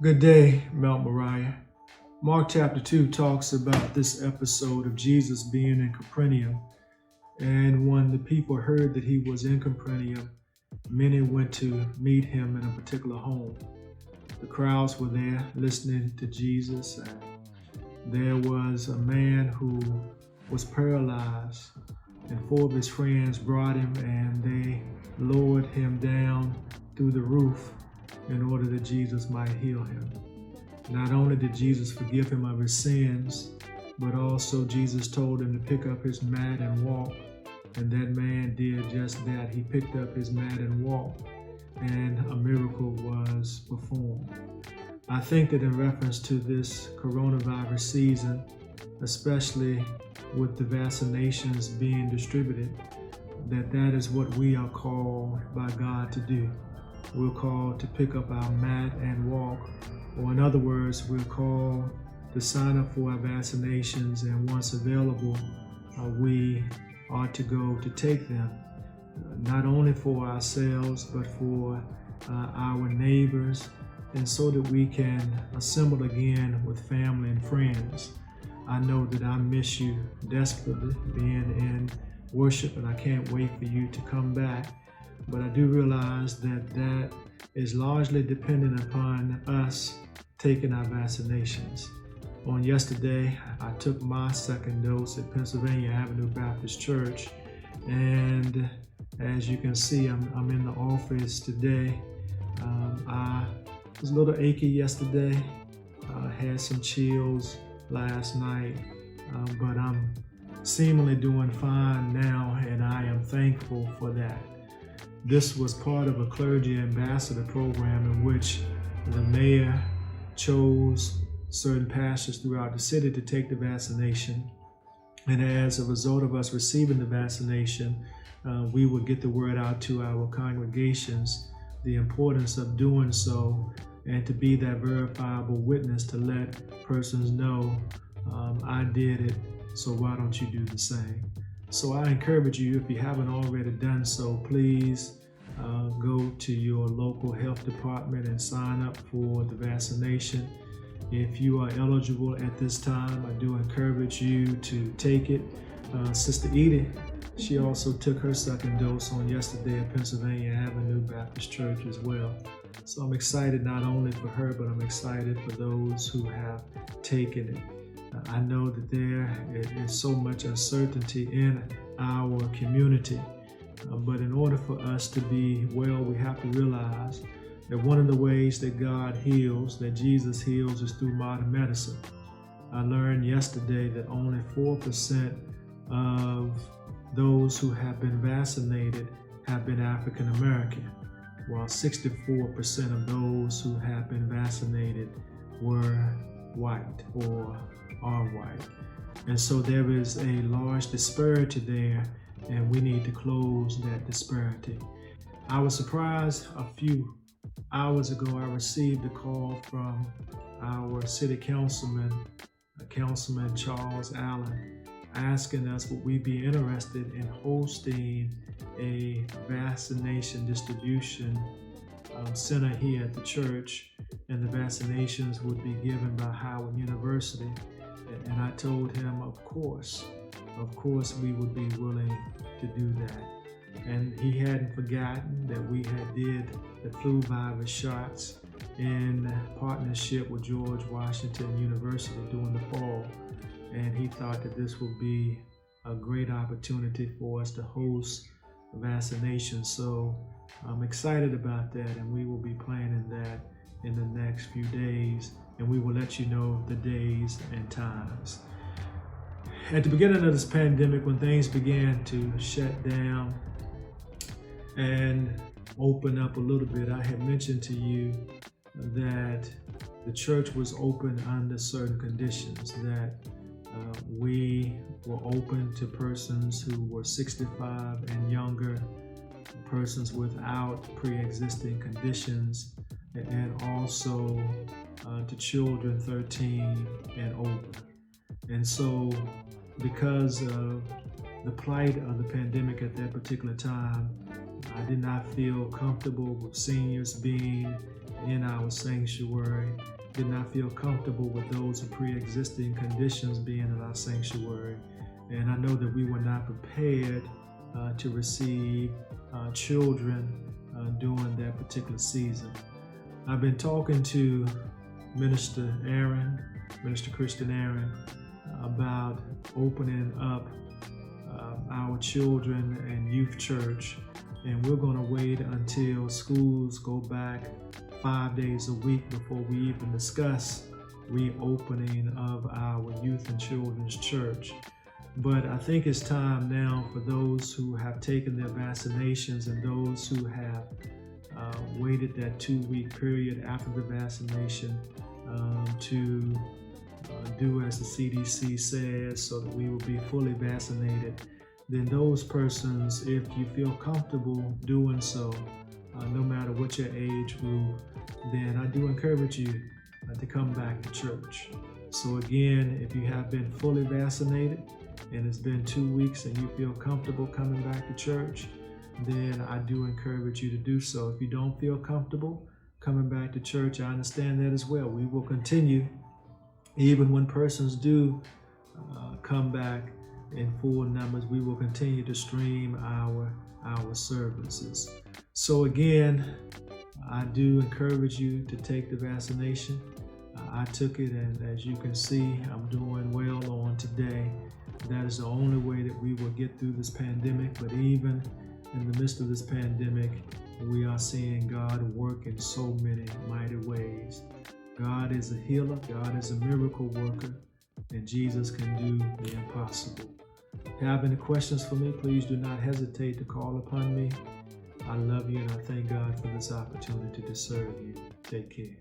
Good day, Mount Moriah. Mark chapter 2 talks about this episode of Jesus being in Capernaum. And when the people heard that he was in Capernaum, many went to meet him in a particular home. The crowds were there listening to Jesus, and there was a man who was paralyzed, and four of his friends brought him and they lowered him down through the roof in order that Jesus might heal him. Not only did Jesus forgive him of his sins, but also Jesus told him to pick up his mat and walk. And that man did just that. He picked up his mat and walked, and a miracle was performed. I think that in reference to this coronavirus season, especially with the vaccinations being distributed, that is what we are called by God to do. We're called to pick up our mat and walk, or in other words, we're called to sign up for our vaccinations, and once available, we are to go to take them, not only for ourselves, but for our neighbors, and so that we can assemble again with family and friends. I know that I miss you desperately being in worship, and I can't wait for you to come back. But I do realize that is largely dependent upon us taking our vaccinations. On yesterday, I took my second dose at Pennsylvania Avenue Baptist Church, and as you can see, I'm in the office today. I was a little achy yesterday. I had some chills last night, but I'm seemingly doing fine now, and I am thankful for that. This was part of a clergy ambassador program in which the mayor chose certain pastors throughout the city to take the vaccination. And as a result of us receiving the vaccination, we would get the word out to our congregations, the importance of doing so, and to be that verifiable witness to let persons know, I did it, so why don't you do the same? So I encourage you, if you haven't already done so, please go to your local health department and sign up for the vaccination. If you are eligible at this time, I do encourage you to take it. Sister Edie, she also took her second dose on yesterday at Pennsylvania Avenue Baptist Church as well. So I'm excited not only for her, but I'm excited for those who have taken it. I know that there is so much uncertainty in our community, but in order for us to be well, we have to realize that one of the ways that God heals, that Jesus heals, is through modern medicine. I learned yesterday that only 4% of those who have been vaccinated have been African American, while 64% of those who have been vaccinated were white or are white. And so there is a large disparity there, and we need to close that disparity. I was surprised a few hours ago. I received a call from our city councilman, Councilman Charles Allen, asking us would we be interested in hosting a vaccination distribution center here at the church, and the vaccinations would be given by Howard University. And I told him, of course we would be willing to do that. And he hadn't forgotten that we had did the flu virus shots in partnership with George Washington University during the fall. And he thought that this would be a great opportunity for us to host vaccination. So I'm excited about that, and we will be planning that in the next few days, and we will let you know the days and times. At the beginning of this pandemic, when things began to shut down and open up a little bit, I had mentioned to you that the church was open under certain conditions, that we were open to persons who were 65 and younger, persons without pre-existing conditions, and also to children 13 and older. And so because of the plight of the pandemic at that particular time, I did not feel comfortable with seniors being in our sanctuary did not feel comfortable with those with pre-existing conditions being in our sanctuary. And I know that we were not prepared to receive children during that particular season. I've been talking to Minister Christian Aaron, about opening up our children and youth church. And we're going to wait until schools go back 5 days a week before we even discuss reopening of our youth and children's church. But I think it's time now for those who have taken their vaccinations and those who have waited that 2-week period after the vaccination to do as the CDC says, so that we will be fully vaccinated. Then those persons, if you feel comfortable doing so, no matter what your age group, then I do encourage you to come back to church. So again, if you have been fully vaccinated and it's been 2 weeks and you feel comfortable coming back to church, then I do encourage you to do so. If you don't feel comfortable coming back to church, I understand that as well. We will continue, even when persons do come back in full numbers, we will continue to stream our services. So again, I do encourage you to take the vaccination. I took it, and as you can see, I'm doing well on today. That is the only way that we will get through this pandemic. But even in the midst of this pandemic, we are seeing God work in so many mighty ways. God is a healer, God is a miracle worker, and Jesus can do the impossible. If you have any questions for me, please do not hesitate to call upon me. I love you, and I thank God for this opportunity to serve you. Take care.